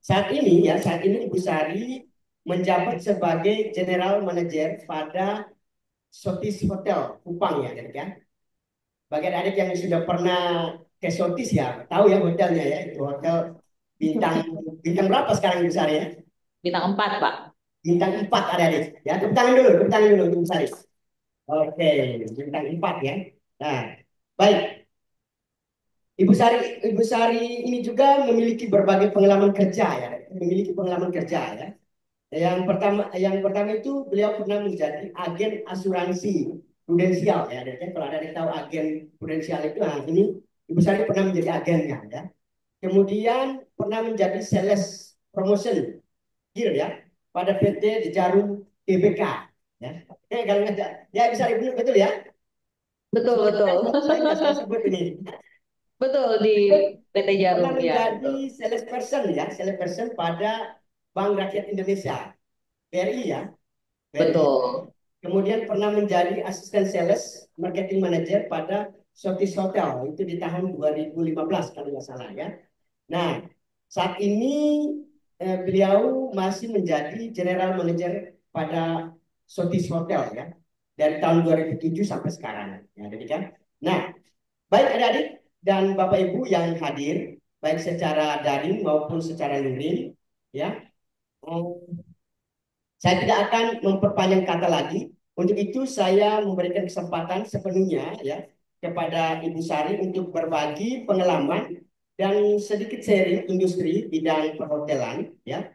Saat ini Ibu Sari menjabat sebagai General Manager pada Sotis Hotel Kupang ya, kan? Bagi adik yang sudah pernah ke Sotis ya, tahu ya hotelnya ya, itu hotel bintang bintang berapa sekarang Ibu Sari ya? Bintang 4, Pak. Bintang 4 adik-adik. Ya, tepuk tangan dulu Ibu Sari. Oke, bintang 4 ya. Nah, baik. Ibu Sari ini juga memiliki berbagai pengalaman kerja ya, memiliki pengalaman kerja ya. Yang pertama itu beliau pernah menjadi agen asuransi prudensial ya. Dan kalau ada yang tahu agen prudensial itu, nah ini Ibu Sari pernah menjadi agennya ya. Kemudian pernah menjadi sales promotion gear ya pada PT Jarum GBK ya. Kalau nggak ya bisa betul betul ya. Betul, Sebelumnya betul. saya nggak salah sebut ini. Betul di PT Pernah Jarum, ya, menjadi betul. sales person pada Bank Rakyat Indonesia BRI ya. BRI. Betul. Kemudian pernah menjadi asisten sales marketing manager pada Sotis Hotel itu di tahun 2015 kalau nggak salah ya. Nah, saat ini beliau masih menjadi general manager pada Sotis Hotel ya dari tahun 2007 sampai sekarang ya, jadi kan. Nah, baik adik-adik dan Bapak Ibu yang hadir baik secara daring maupun secara luring ya. Saya tidak akan memperpanjang kata lagi. Untuk itu saya memberikan kesempatan sepenuhnya ya kepada Ibu Sari untuk berbagi pengalaman dan sedikit sharing industri bidang perhotelan ya.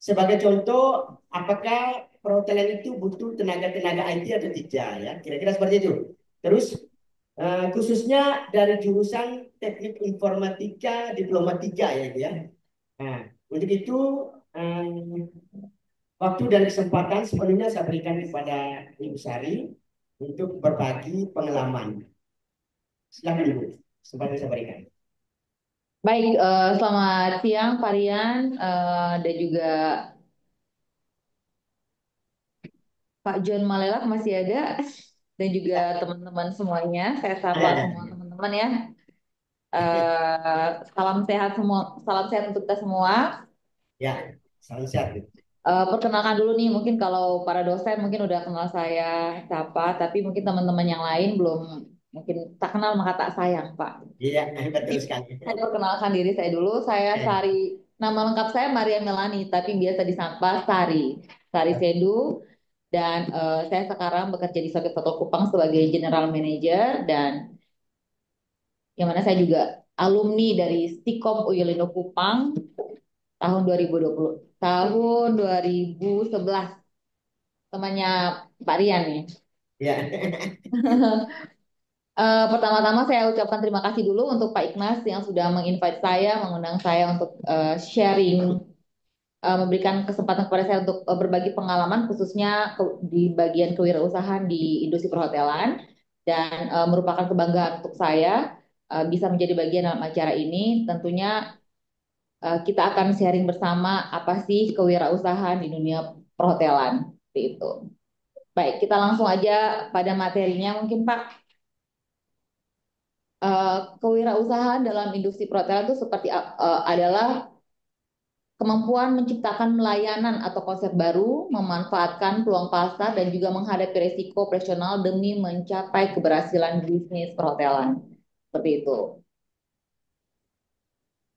Sebagai contoh, apakah perhotelan itu butuh tenaga-tenaga IT atau tidak ya? Kira-kira seperti itu. Terus khususnya dari jurusan Teknik Informatika Diploma 3 ya, itu ya. Nah, untuk itu eh, waktu dan kesempatan sepenuhnya saya berikan kepada Ibu Sari untuk berbagi pengalaman. Silakan Ibu, kesempatan saya berikan. Baik, selamat siang Pak Rian, dan juga Pak John Malelak masih ada, dan juga Ya, teman-teman semuanya. Saya sapa ada. semua teman-teman ya. Salam sehat semua, salam sehat untuk kita semua. Ya, salam sehat. Bu. Perkenalkan dulu nih, mungkin kalau para dosen mungkin udah kenal saya siapa, tapi mungkin teman-teman yang lain belum, mungkin tak kenal maka tak sayang, Pak. Iya, Jadi betul sekali. saya perkenalkan diri saya dulu. Saya Eh, Sari, nama lengkap saya Maria Melani, tapi biasa disapa Sari. Sari Sedu, dan saya sekarang bekerja di Soket Foto Kupang sebagai General Manager, dan yang mana saya juga alumni dari Stikom Uyulindo Kupang tahun 2020, tahun 2011, temannya Pak Rian ya. Ya, Pertama-tama saya ucapkan terima kasih dulu untuk Pak Ignas yang sudah menginvite saya, mengundang saya untuk sharing, memberikan kesempatan kepada saya untuk berbagi pengalaman khususnya di bagian kewirausahaan di industri perhotelan, dan merupakan kebanggaan untuk saya bisa menjadi bagian dalam acara ini. Tentunya kita akan sharing bersama apa sih kewirausahaan di dunia perhotelan. Seperti itu. Baik, kita langsung aja pada materinya mungkin Pak. Kewirausahaan dalam industri perhotelan itu seperti adalah kemampuan menciptakan layanan atau konsep baru, memanfaatkan peluang pasar dan juga menghadapi risiko operasional demi mencapai keberhasilan bisnis perhotelan. Seperti itu.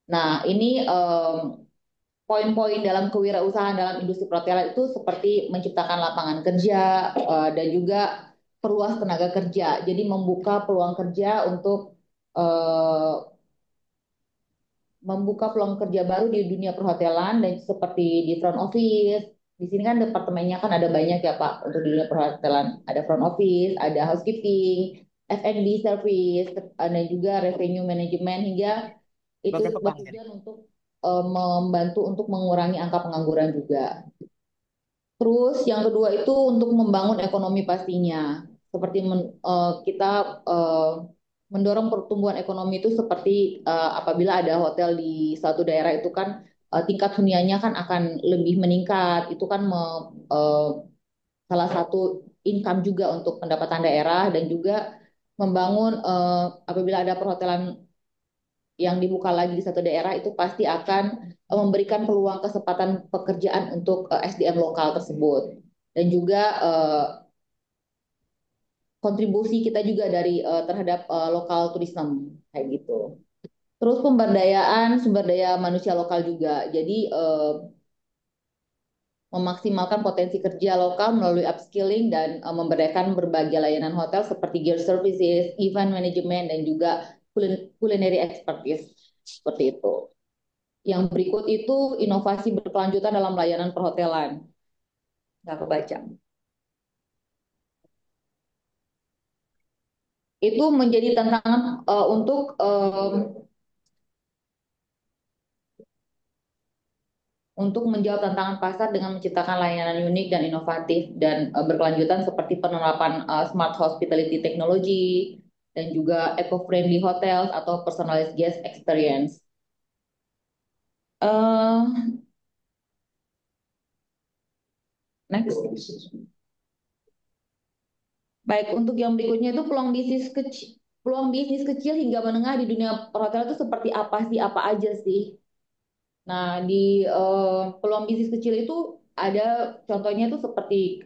Nah, ini poin-poin dalam kewirausahaan dalam industri perhotelan itu seperti menciptakan lapangan kerja dan juga perluas tenaga kerja. Jadi membuka peluang kerja untuk eh, membuka peluang kerja baru di dunia perhotelan, dan seperti di front office. Di sini kan departemennya kan ada banyak ya Pak untuk di dunia perhotelan. Ada front office, ada housekeeping, F&B service, dan juga revenue management, hingga itu beberapa bang. bertujuan untuk membantu untuk mengurangi angka pengangguran juga. Terus yang kedua itu untuk membangun ekonomi pastinya. Seperti kita eh, mendorong pertumbuhan ekonomi itu seperti apabila ada hotel di suatu daerah itu kan tingkat huniannya kan akan lebih meningkat. Itu kan salah satu income juga untuk pendapatan daerah, dan juga membangun apabila ada perhotelan yang dibuka lagi di satu daerah itu pasti akan memberikan peluang kesempatan pekerjaan untuk SDM lokal tersebut. Dan juga kontribusi kita juga dari terhadap lokal tourism kayak gitu. Terus pemberdayaan sumber daya manusia lokal juga. Jadi memaksimalkan potensi kerja lokal melalui upskilling dan memberdayakan berbagai layanan hotel seperti gear services, event management, dan juga culinary expertise seperti itu. Yang berikut itu inovasi berkelanjutan dalam layanan perhotelan. Nggak kebaca. Itu menjadi tantangan untuk menjawab tantangan pasar dengan menciptakan layanan unik dan inovatif dan berkelanjutan seperti penerapan smart hospitality technology dan juga eco-friendly hotels atau personalized guest experience. Eh, Next. Baik, untuk yang berikutnya itu peluang bisnis kecil hingga menengah di dunia perhotelan itu seperti apa sih? Apa aja sih? Nah, di peluang bisnis kecil itu ada contohnya itu seperti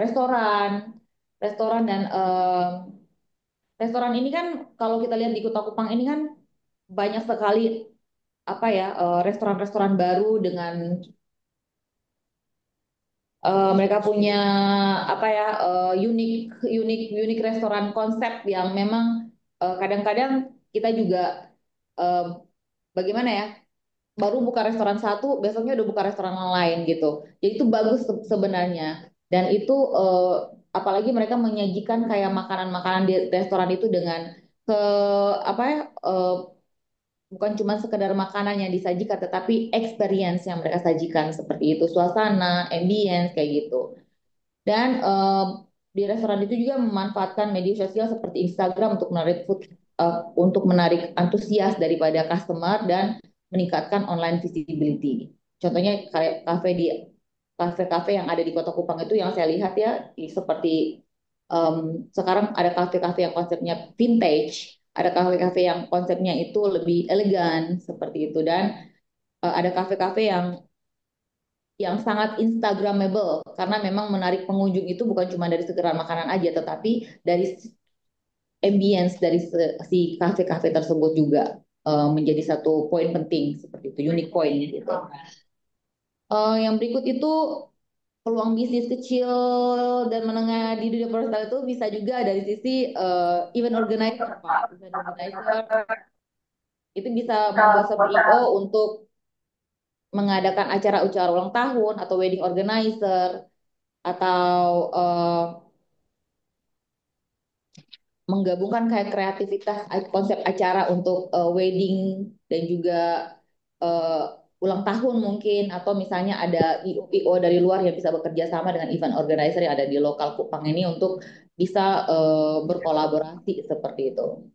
restoran, restoran dan restoran ini kan kalau kita lihat di Kota Kupang ini kan banyak sekali apa ya restoran-restoran baru dengan mereka punya apa ya unik unik unik restoran konsep yang memang kadang-kadang kita juga eh, bagaimana ya baru buka restoran satu besoknya udah buka restoran yang lain gitu. Jadi itu bagus sebenarnya dan itu apalagi mereka menyajikan kayak makanan-makanan di restoran itu dengan ke apa ya bukan cuma sekedar makanan yang disajikan tetapi experience yang mereka sajikan seperti itu suasana, ambience kayak gitu. Dan di restoran itu juga memanfaatkan media sosial seperti Instagram untuk menarik antusias daripada customer dan meningkatkan online visibility. Contohnya kayak kafe-kafe yang ada di Kota Kupang itu yang saya lihat ya seperti sekarang ada kafe-kafe yang konsepnya vintage, ada kafe-kafe yang konsepnya itu lebih elegan seperti itu dan ada kafe-kafe yang sangat Instagramable karena memang menarik pengunjung itu bukan cuma dari sekedar makanan aja tetapi dari ambience dari si kafe-kafe tersebut juga menjadi satu poin penting seperti itu unique point gitu. Yang berikut itu peluang bisnis kecil dan menengah di dunia perhotelan itu bisa juga dari sisi event organizer Pak. Event organizer itu bisa membuat satu IO untuk mengadakan acara-acara ulang tahun atau wedding organizer atau menggabungkan kayak kreativitas konsep acara untuk wedding dan juga uh, ulang tahun mungkin atau misalnya ada IO dari luar yang bisa bekerja sama dengan event organizer yang ada di lokal Kupang ini untuk bisa berkolaborasi seperti itu.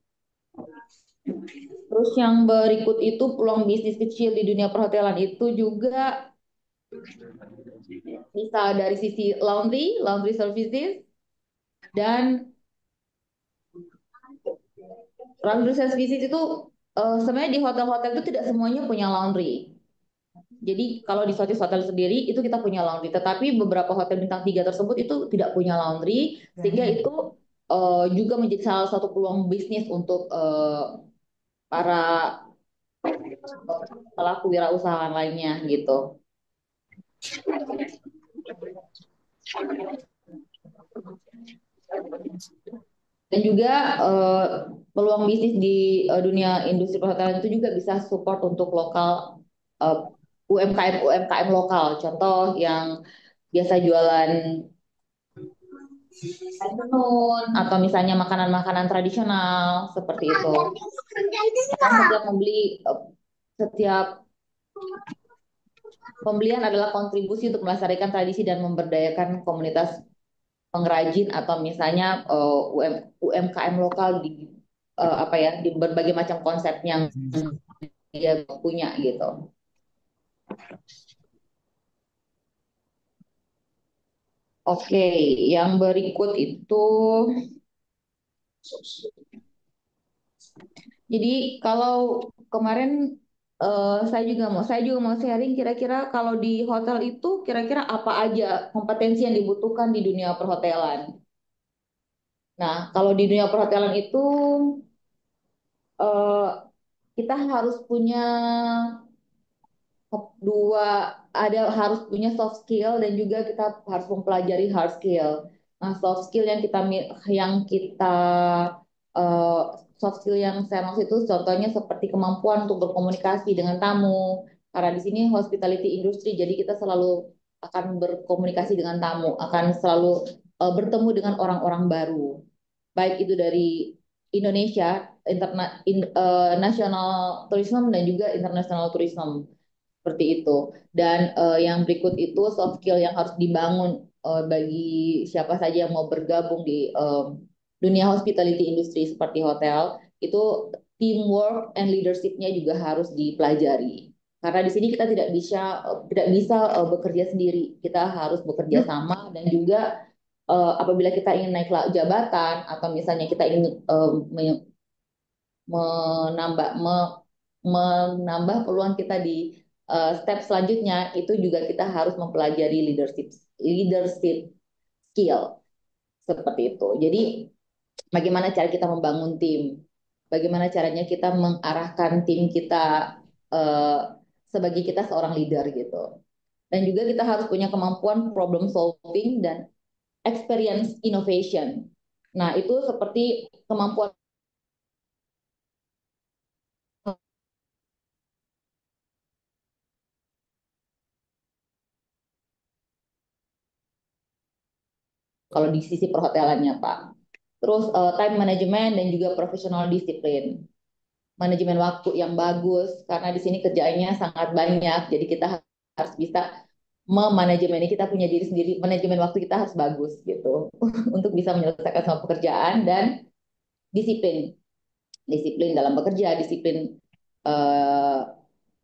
Terus yang berikut itu peluang bisnis kecil di dunia perhotelan itu juga bisa dari sisi laundry services dan laundry services itu sebenarnya di hotel-hotel itu tidak semuanya punya laundry. Jadi kalau di Socis Hotel sendiri itu kita punya laundry, tetapi beberapa hotel bintang 3 tersebut itu tidak punya laundry, sehingga itu juga menjadi salah satu peluang bisnis untuk para pelaku wirausaha lainnya gitu. Dan juga peluang bisnis di dunia industri perhotelan itu juga bisa support untuk lokal eh, UMKM lokal. Contoh yang biasa jualan kain tenun atau misalnya makanan-makanan tradisional seperti itu. Karena setiap pembelian adalah kontribusi untuk melestarikan tradisi dan memberdayakan komunitas pengrajin atau misalnya UMKM lokal di apa ya di berbagai macam konsep yang dia punya gitu. Oke, yang berikut itu jadi kalau kemarin saya juga mau sharing kira-kira kalau di hotel itu kira-kira apa aja kompetensi yang dibutuhkan di dunia perhotelan. Nah, kalau di dunia perhotelan itu eh, kita harus punya dua harus punya soft skill dan juga kita harus mempelajari hard skill. Nah, eh, soft skill yang saya maksud itu contohnya seperti kemampuan untuk berkomunikasi dengan tamu. Karena di sini hospitality industry, jadi kita selalu akan berkomunikasi dengan tamu, akan selalu bertemu dengan orang-orang baru, baik itu dari Indonesia, national tourism dan juga international tourism seperti itu. Dan yang berikut itu soft skill yang harus dibangun bagi siapa saja yang mau bergabung di dunia hospitality industry seperti hotel, itu teamwork and leadership-nya juga harus dipelajari. Karena di sini kita tidak bisa bekerja sendiri, kita harus bekerja sama dan juga apabila kita ingin naik jabatan atau misalnya kita ingin menambah menambah peluang kita di step selanjutnya itu juga kita harus mempelajari leadership leadership skill seperti itu. Jadi bagaimana cara kita membangun tim, bagaimana caranya kita mengarahkan tim kita uh, sebagai kita seorang leader gitu. Dan juga kita harus punya kemampuan problem solving dan experience innovation. Nah, itu seperti kemampuan kalau di sisi perhotelannya, Pak. Terus time management dan juga professional disiplin. Manajemen waktu yang bagus karena di sini kerjaannya sangat banyak. Jadi kita harus bisa memanajemen ini, kita punya diri sendiri, manajemen waktu kita harus bagus gitu untuk bisa menyelesaikan semua pekerjaan dan disiplin. Disiplin dalam bekerja, disiplin uh,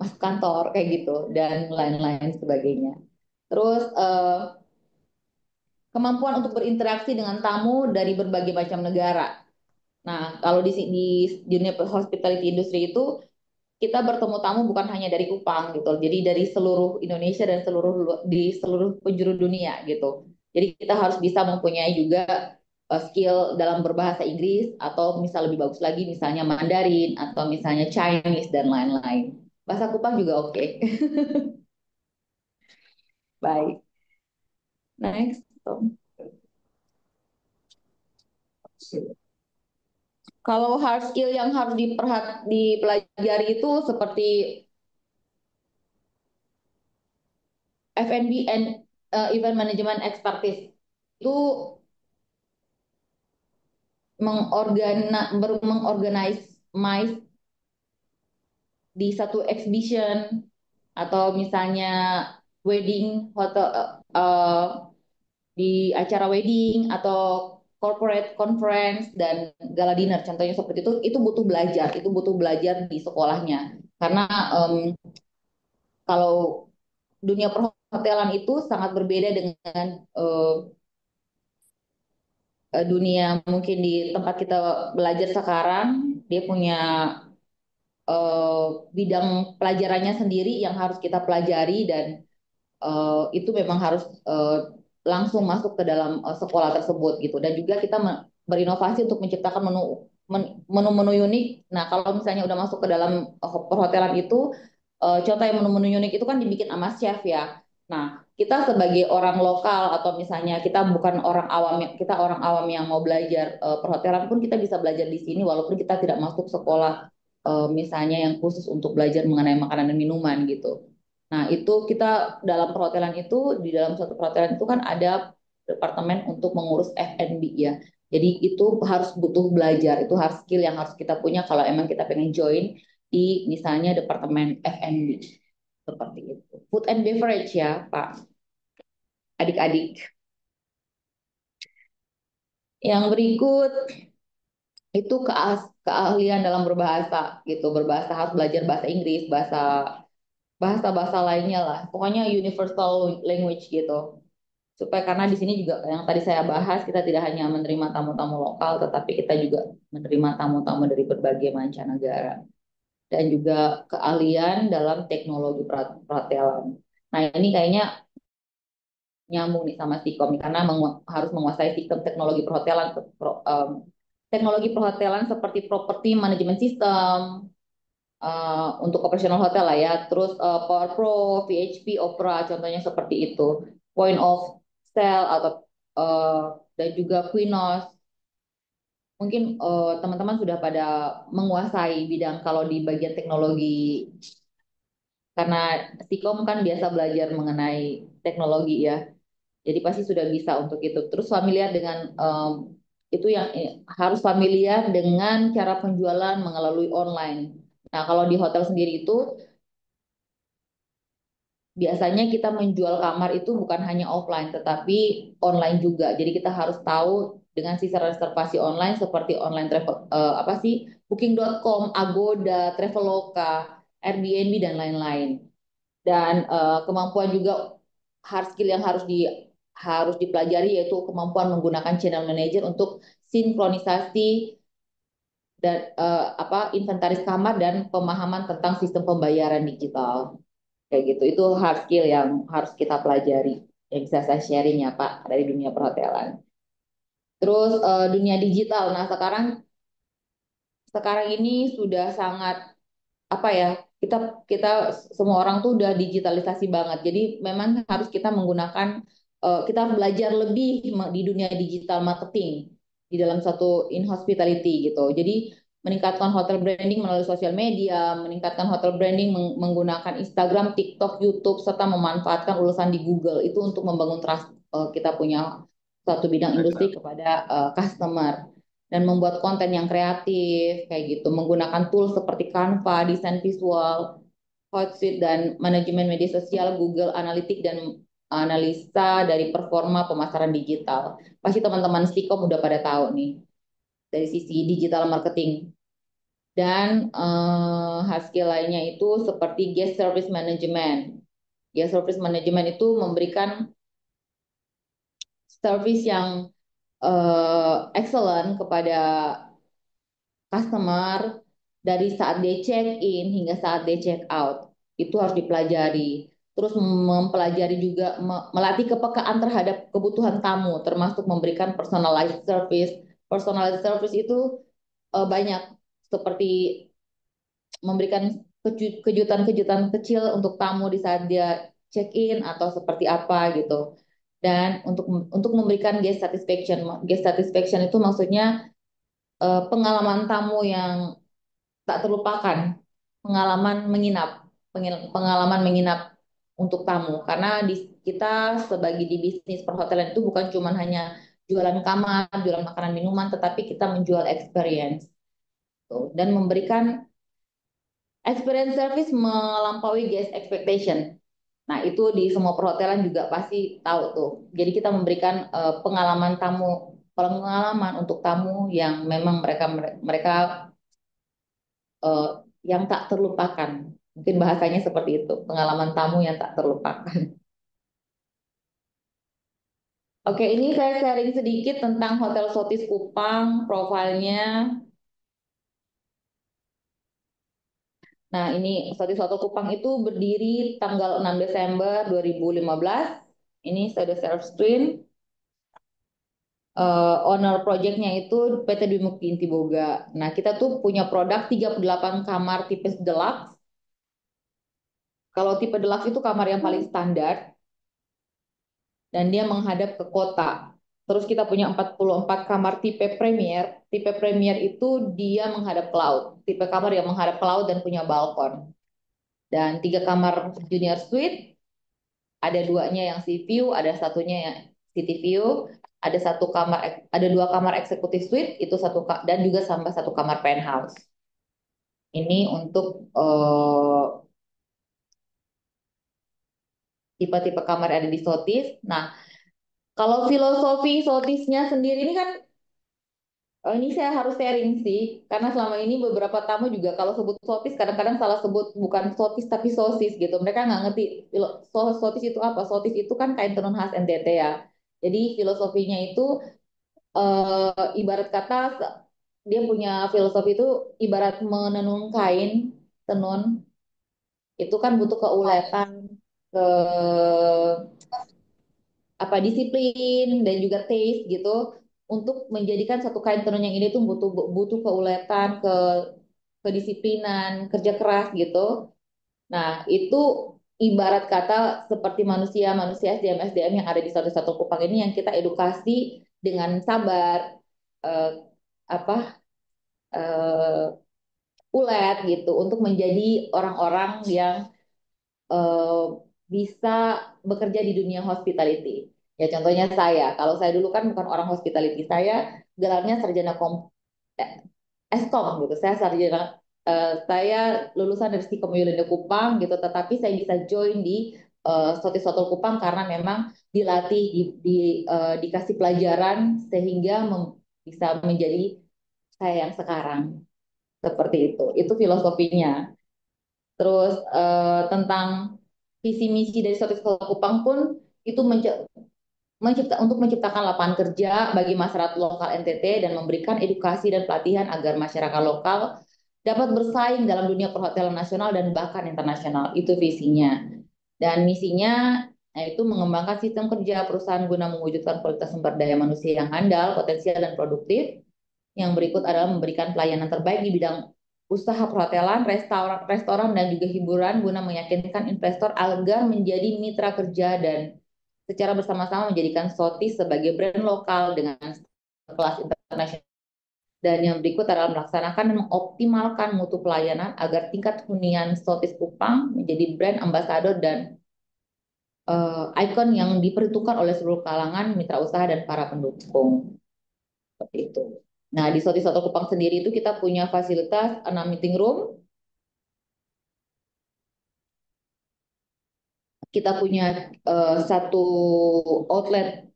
masuk kantor kayak gitu dan lain-lain sebagainya. Terus kemampuan untuk berinteraksi dengan tamu dari berbagai macam negara. Nah, kalau di dunia hospitality industry itu kita bertemu tamu bukan hanya dari Kupang gitu, jadi dari seluruh Indonesia dan di seluruh penjuru dunia gitu. Jadi kita harus bisa mempunyai juga skill dalam berbahasa Inggris atau misal lebih bagus lagi misalnya Mandarin atau misalnya Chinese dan lain-lain. Bahasa Kupang juga oke. Baik, next. Kalau hard skill yang harus dipelajari itu seperti F&B and event management expertise itu mengorganize di satu exhibition atau misalnya wedding hotel di acara wedding atau corporate conference dan gala dinner contohnya seperti itu butuh belajar di sekolahnya karena kalau dunia perhotelan itu sangat berbeda dengan dunia mungkin di tempat kita belajar sekarang dia punya bidang pelajarannya sendiri yang harus kita pelajari dan itu memang harus langsung masuk ke dalam sekolah tersebut gitu dan juga kita berinovasi untuk menciptakan menu-menu unik. Nah, kalau misalnya udah masuk ke dalam perhotelan itu contoh yang menu-menu unik itu kan dibikin sama chef ya. Nah, kita sebagai orang lokal atau misalnya kita bukan orang awam, kita orang awam yang mau belajar perhotelan pun kita bisa belajar di sini walaupun kita tidak masuk sekolah misalnya yang khusus untuk belajar mengenai makanan dan minuman gitu. Nah, itu kita dalam perhotelan itu, di dalam suatu perhotelan itu kan ada departemen untuk mengurus F&B ya. Jadi itu harus butuh belajar, itu harus skill yang harus kita punya kalau emang kita pengen join di misalnya departemen F&B. Seperti itu. Food and beverage ya, Pak. Adik-adik. Yang berikut itu keahlian dalam berbahasa gitu. Berbahasa harus belajar bahasa Inggris, bahasa-bahasa lainnya lah. Pokoknya universal language gitu. Supaya karena di sini juga yang tadi saya bahas kita tidak hanya menerima tamu-tamu lokal tetapi kita juga menerima tamu-tamu dari berbagai mancanegara. dan juga keahlian dalam teknologi perhotelan. Nah, ini kayaknya nyambung nih sama Sikom nih, karena harus menguasai sistem teknologi perhotelan, teknologi perhotelan seperti property management system, untuk operasional hotel lah ya. Terus Power Pro, PHP, Opera, contohnya seperti itu. Point of sale atau uh, dan juga Quinos. Mungkin teman-teman sudah pada menguasai bidang kalau di bagian teknologi, karena Sikom kan biasa belajar mengenai teknologi ya. Jadi pasti sudah bisa untuk itu. Terus familiar dengan itu yang harus familiar dengan cara penjualan melalui online. Nah, kalau di hotel sendiri itu biasanya kita menjual kamar itu bukan hanya offline, tetapi online juga. Jadi kita harus tahu dengan sistem reservasi online seperti online travel, apa sih, Booking.com, Agoda, Traveloka, Airbnb dan lain-lain. Dan kemampuan juga hard skill yang harus dipelajari yaitu kemampuan menggunakan channel manager untuk sinkronisasi dan inventaris kamar dan pemahaman tentang sistem pembayaran digital. Kayak gitu. Itu hard skill yang harus kita pelajari. Yang bisa saya sharing ya Pak dari dunia perhotelan. Terus dunia digital. Nah, sekarang sekarang ini sudah sangat apa ya, kita kita semua orang tuh udah digitalisasi banget. Jadi memang harus kita menggunakan, kita harus belajar lebih di dunia digital marketing di dalam satu in hospitality gitu. Jadi meningkatkan hotel branding melalui sosial media, meningkatkan hotel branding menggunakan Instagram, TikTok, YouTube, serta memanfaatkan ulasan di Google itu untuk membangun trust kita punya satu bidang industri kepada customer, dan membuat konten yang kreatif kayak gitu, menggunakan tools seperti Canva, desain visual, Hotsuite dan manajemen media sosial, Google Analytics dan analisa dari performa pemasaran digital. Pasti teman-teman Stikom udah pada tahu nih dari sisi digital marketing. Dan hard skill lainnya itu seperti guest service management. Guest service management itu memberikan service yang excellent kepada customer dari saat dia check in hingga saat dia check out. Itu harus dipelajari. Terus mempelajari juga melatih kepekaan terhadap kebutuhan tamu, termasuk memberikan personalized service. Personalized service itu banyak, seperti memberikan kejutan-kejutan kecil untuk tamu di saat dia check in atau seperti apa gitu. Dan untuk memberikan guest satisfaction. Guest satisfaction itu maksudnya pengalaman tamu yang tak terlupakan, pengalaman menginap, pengalaman menginap untuk tamu. Karena kita sebagai di bisnis perhotelan itu bukan cuma hanya jualan kamar, jualan makanan minuman, tetapi kita menjual experience tuh, dan memberikan experience service melampaui guest expectation. Nah, itu di semua perhotelan juga pasti tahu tuh. Jadi kita memberikan pengalaman tamu, pengalaman untuk tamu yang memang mereka mereka eh, yang tak terlupakan. Mungkin bahasanya seperti itu, pengalaman tamu yang tak terlupakan. Oke, ini saya sharing sedikit tentang Hotel Sotis Kupang, profilnya. Nah, ini Sotis Hotel Kupang itu berdiri tanggal 6 Desember 2015. Ini saya udah share screen. Owner projectnya itu PT Dwi Mukti Intiboga. Nah, kita tuh punya produk 38 kamar tipe deluxe. Kalau tipe deluxe itu kamar yang paling standar, dan dia menghadap ke kota. Terus kita punya 44 kamar tipe premier. Tipe premier itu dia menghadap ke laut. Tipe kamar yang menghadap ke laut dan punya balkon. Dan 3 kamar junior suite, ada duanya yang sea view, ada satunya yang city view. Ada 2 kamar eksekutif suite, itu dan juga sampai 1 kamar penthouse. Ini untuk tipe-tipe kamar yang ada di Sotis. Nah, kalau filosofi Sotisnya sendiri ini kan, oh, ini saya harus sharing sih, karena selama ini beberapa tamu juga kalau sebut sotis kadang-kadang salah sebut, bukan sotis tapi sosis gitu. Mereka nggak ngerti sotis itu apa. Sotis itu kan kain tenun khas NTT ya. Jadi filosofinya itu ibarat kata dia punya filosofi itu ibarat menenun kain, tenun, itu kan butuh keuletan, ke apa disiplin dan juga taste gitu untuk menjadikan satu kain tenun yang ini tuh butuh butuh keuletan, kedisiplinan, kerja keras gitu. Nah, itu ibarat kata seperti manusia SDM yang ada di satu-satu Kupang ini yang kita edukasi dengan sabar, eh, apa eh, ulet gitu untuk menjadi orang-orang yang eh, bisa bekerja di dunia hospitality. Ya contohnya saya, kalau saya dulu kan bukan orang hospitality, saya gelarnya sarjana eh, Eskom gitu. Saya lulusan dari Stikom Yulinde Kupang gitu, tetapi saya bisa join di Sotis Sotul Kupang karena memang dilatih, dikasih pelajaran sehingga bisa menjadi saya yang sekarang seperti itu. Itu filosofinya. Terus tentang visi misi dari Sotis Sotul Kupang pun itu untuk menciptakan lapangan kerja bagi masyarakat lokal NTT dan memberikan edukasi dan pelatihan agar masyarakat lokal dapat bersaing dalam dunia perhotelan nasional dan bahkan internasional. Itu visinya. Dan misinya yaitu mengembangkan sistem kerja perusahaan guna mewujudkan kualitas sumber daya manusia yang handal, potensial, dan produktif. Yang berikut adalah memberikan pelayanan terbaik di bidang usaha perhotelan, restoran, dan juga hiburan guna meyakinkan investor agar menjadi mitra kerja dan secara bersama-sama menjadikan Sotis sebagai brand lokal dengan kelas internasional. Dan yang berikut adalah melaksanakan dan mengoptimalkan mutu pelayanan agar tingkat hunian Sotis Kupang menjadi brand ambassador dan ikon yang diperhitungkan oleh seluruh kalangan mitra usaha dan para pendukung. Seperti itu. Nah, di Sotis Soto Kupang sendiri itu kita punya fasilitas 6 meeting room, kita punya satu outlet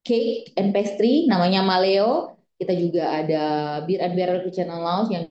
cake and pastry namanya Maleo. Kita juga ada beer and barrel kitchen and lounge yang